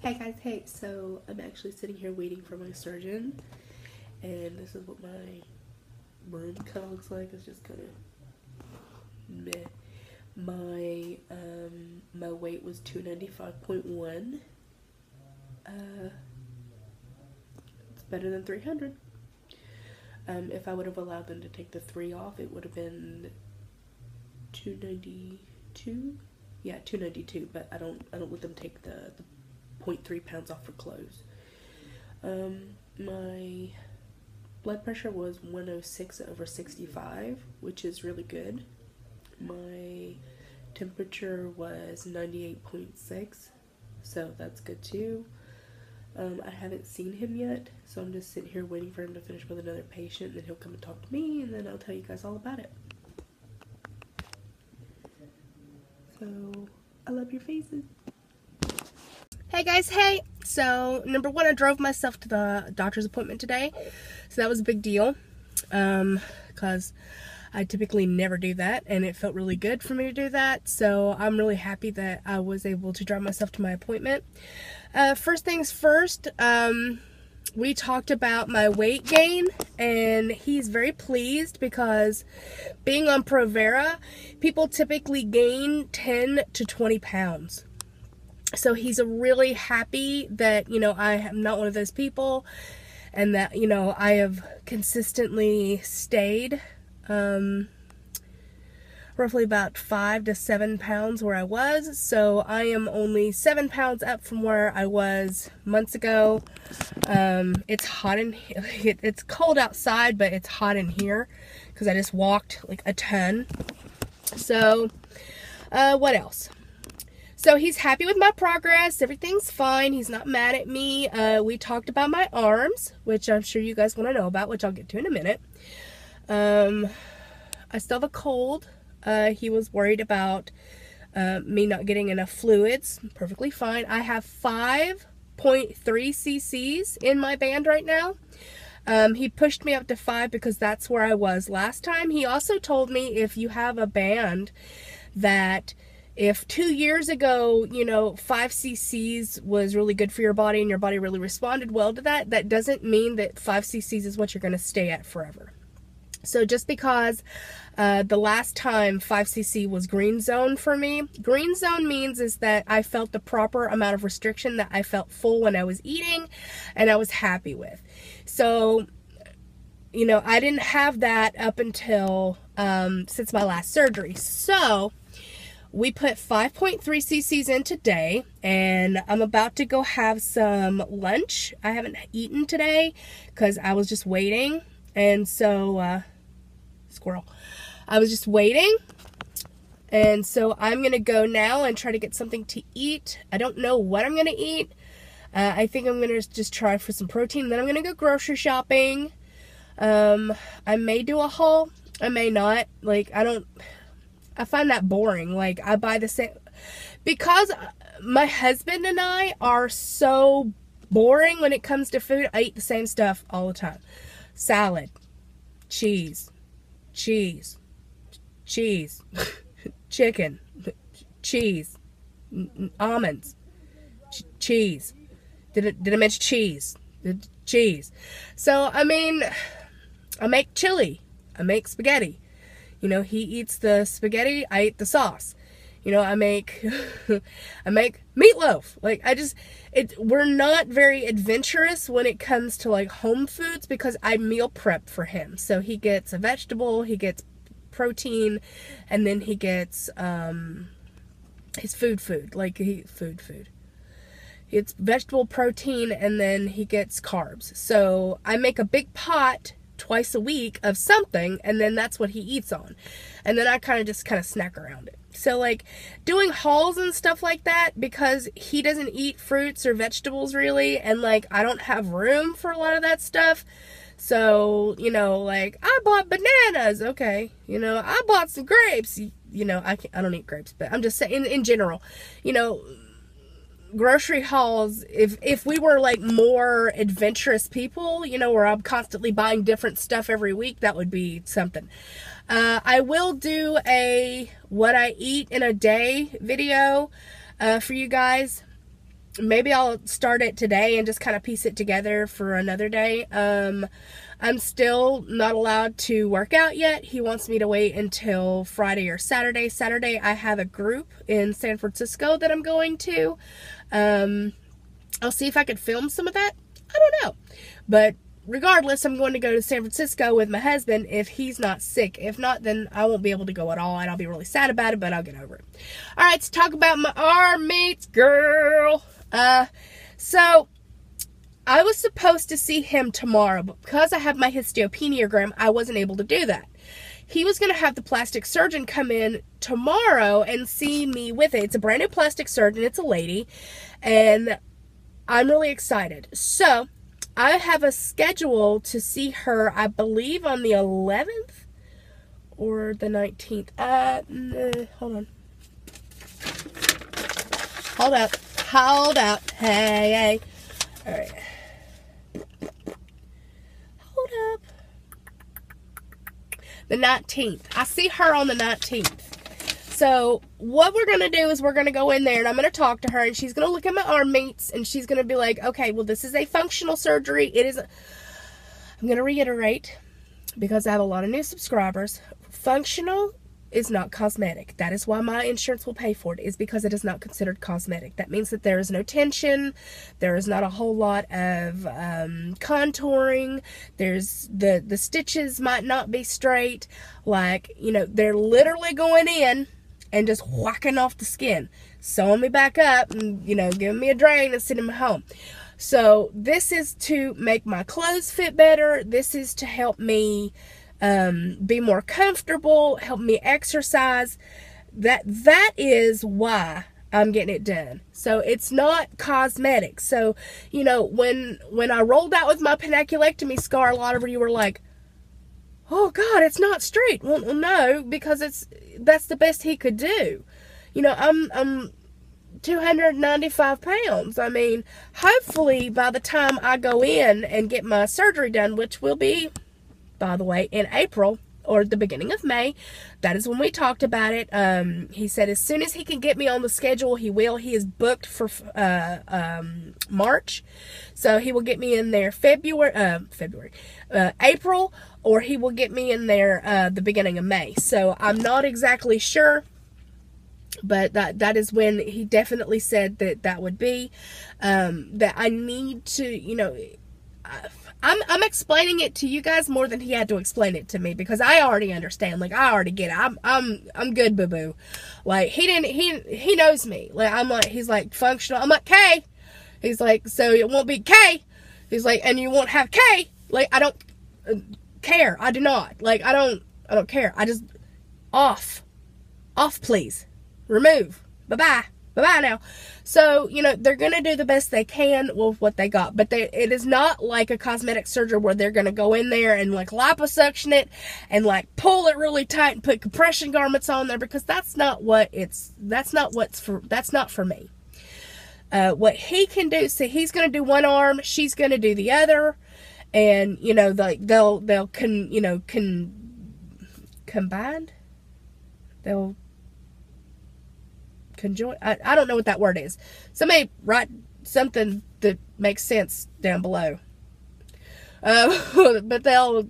Hey guys, hey, so I'm actually sitting here waiting for my surgeon, and this is what my room kind of looks like. It's just kind of meh. My weight was 295.1. It's better than 300. If I would have allowed them to take the 3 off, it would have been 292. Yeah, 292, but I don't let them take the 0.3 pounds off for clothes. My blood pressure was 106/65, which is really good. My temperature was 98.6, so that's good too. I haven't seen him yet, so I'm just sitting here waiting for him to finish with another patient, and then he'll come and talk to me, and then I'll tell you guys all about it. So, I love your faces. Hey guys, hey! So, number one, I drove myself to the doctor's appointment today, so that was a big deal, because I typically never do that, and it felt really good for me to do that, so I'm really happy that I was able to drive myself to my appointment. First things first, we talked about my weight gain, and he's very pleased because being on Provera, people typically gain 10 to 20 pounds. So he's really happy that, you know, I am not one of those people, and that, you know, I have consistently stayed roughly about 5 to 7 pounds where I was. So I am only 7 pounds up from where I was months ago. It's hot in here. It's cold outside, but it's hot in here because I just walked like a ton. So what else? So he's happy with my progress. Everything's fine. He's not mad at me. We talked about my arms, which I'm sure you guys want to know about, which I'll get to in a minute. I still have a cold. He was worried about me not getting enough fluids. Perfectly fine. I have 5.3 cc's in my band right now. He pushed me up to 5 because that's where I was last time. He also told me if you have a band that if 2 years ago, you know, 5 cc's was really good for your body and your body really responded well to that, that doesn't mean that 5 cc's is what you're going to stay at forever. So just because the last time 5 cc was green zone for me, green zone means is that I felt the proper amount of restriction, that I felt full when I was eating and I was happy with. So, you know, I didn't have that up until since my last surgery. So we put 5.3 cc's in today, and I'm about to go have some lunch. I haven't eaten today because I was just waiting, and so squirrel. I was just waiting, and so I'm gonna go now and try to get something to eat. I don't know what I'm gonna eat. I think I'm gonna just try for some protein, and then I'm gonna go grocery shopping. I may do a haul, I may not. Like, I find that boring. Like, I buy the same, because my husband and I are so boring when it comes to food. I eat the same stuff all the time. Salad, cheese, cheese, cheese, chicken, cheese, almonds, cheese. Did I mention cheese? Cheese. So, I mean, I make chili. I make spaghetti. You know, he eats the spaghetti, I eat the sauce. You know, I make meatloaf. Like, we're not very adventurous when it comes to like home foods because I meal prep for him. So he gets a vegetable, he gets protein, and then he gets his food. Like, food. It's vegetable, protein, and then he gets carbs. So I make a big pot twice a week of something, and then that's what he eats on, and then I kind of snack around it. So, like, doing hauls and stuff like that, because he doesn't eat fruits or vegetables really, and like, I don't have room for a lot of that stuff. So, you know, like, I bought bananas, okay, you know, I bought some grapes, you know, I don't eat grapes, but I'm just saying in general, you know, grocery hauls, if we were like more adventurous people, you know, where I'm constantly buying different stuff every week, that would be something. I will do a what I eat in a day video for you guys. maybe I'll start it today and just kind of piece it together for another day. I'm still not allowed to work out yet. He wants me to wait until Friday or Saturday. Saturday, I have a group in San Francisco that I'm going to. I'll see if I could film some of that. I don't know. But regardless, I'm going to go to San Francisco with my husband if he's not sick. If not, then I won't be able to go at all, and I'll be really sad about it, but I'll get over it. All right, let's talk about my arm meets, girl. So I was supposed to see him tomorrow, but because I have my histopeniagram, I wasn't able to do that. He was going to have the plastic surgeon come in tomorrow and see me with it. It's a brand new plastic surgeon. It's a lady, and I'm really excited. So I have a schedule to see her, I believe, on the 11th or the 19th. Hold on. Hold up. Hey. All right. Hold up. The 19th. I see her on the 19th. So what we're going to do is we're going to go in there and I'm going to talk to her and she's going to look at my arm meets and she's going to be like, okay, well, this is a functional surgery. I'm going to reiterate because I have a lot of new subscribers. Functional is not cosmetic. That is why my insurance will pay for it, is because it is not considered cosmetic. That means that there is no tension. There is not a whole lot of contouring. There's the stitches might not be straight. Like, you know, they're literally going in and just whacking off the skin, sewing me back up and, you know, giving me a drain and sending me home. So this is to make my clothes fit better. This is to help me be more comfortable, help me exercise. That is why I'm getting it done. So it's not cosmetic. So, you know, when I rolled out with my paniculectomy scar, a lot of you were like, oh God, it's not straight. Well, no, because that's the best he could do. You know, I'm 295 pounds. I mean, hopefully by the time I go in and get my surgery done, which will be, by the way, in April or the beginning of May. That is when we talked about it. He said as soon as he can get me on the schedule, he will. He is booked for March. So he will get me in there April, or he will get me in there the beginning of May. So I'm not exactly sure, but that is when he definitely said that would be. That I need to, you know, I'm explaining it to you guys more than he had to explain it to me, because I already understand. Like, I already get it. I'm good, boo boo. Like, he knows me. Like, he's like, functional. I'm like, K. He's like, so it won't be K. He's like, and you won't have K. Like, I don't care. I do not. Like, I don't care. I just off, please. Remove. Bye now. So, you know, they're going to do the best they can with what they got. But it is not like a cosmetic surgery where they're going to go in there and, like, liposuction it and, like, pull it really tight and put compression garments on there, because that's not for me. What he can do, see, he's going to do one arm, she's going to do the other. And, you know, like, they'll combined? They'll conjoin. I don't know what that word is. Somebody write something that makes sense down below. But they'll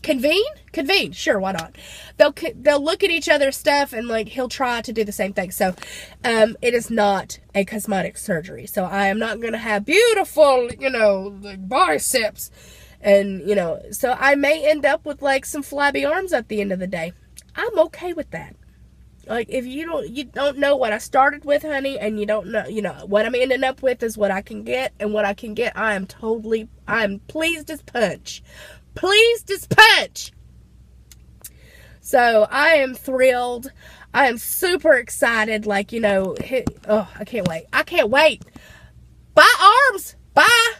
convene. Sure, why not? They'll look at each other's stuff and, like, he'll try to do the same thing. So, it is not a cosmetic surgery. So I am not going to have beautiful, you know, like, biceps, and, you know, so I may end up with, like, some flabby arms at the end of the day. I'm okay with that. Like, if you don't know what I started with, honey, and you don't know, you know, what I'm ending up with is what I can get, and what I can get, I'm pleased as punch. Pleased as punch! So, I am thrilled. I am super excited, like, you know, I can't wait. I can't wait. Bye, arms! Bye!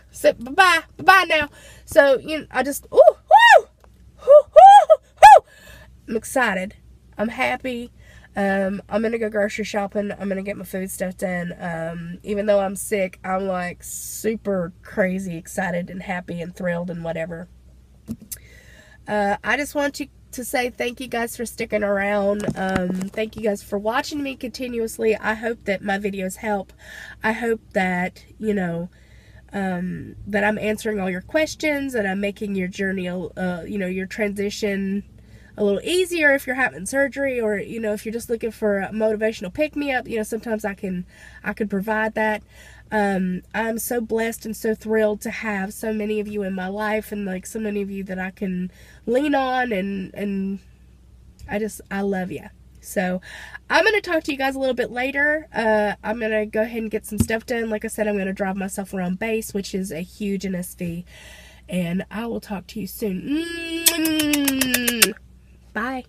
Bye now. So, you know, I just, I'm excited. I'm happy. I'm gonna go grocery shopping. I'm gonna get my food stuff done. Even though I'm sick, I'm like super crazy excited and happy and thrilled and whatever. I just want to say thank you guys for sticking around. Thank you guys for watching me continuously. I hope that my videos help. I hope that, you know, that I'm answering all your questions, and I'm making your journey, you know, your transition a little easier if you're having surgery, or, you know, if you're just looking for a motivational pick-me-up. You know, sometimes I can provide that. I'm so blessed and so thrilled to have so many of you in my life, and like so many of you that I can lean on, and I love you. So I'm going to talk to you guys a little bit later. I'm going to go ahead and get some stuff done. Like I said, I'm going to drive myself around base, which is a huge NSV, and I will talk to you soon. Bye.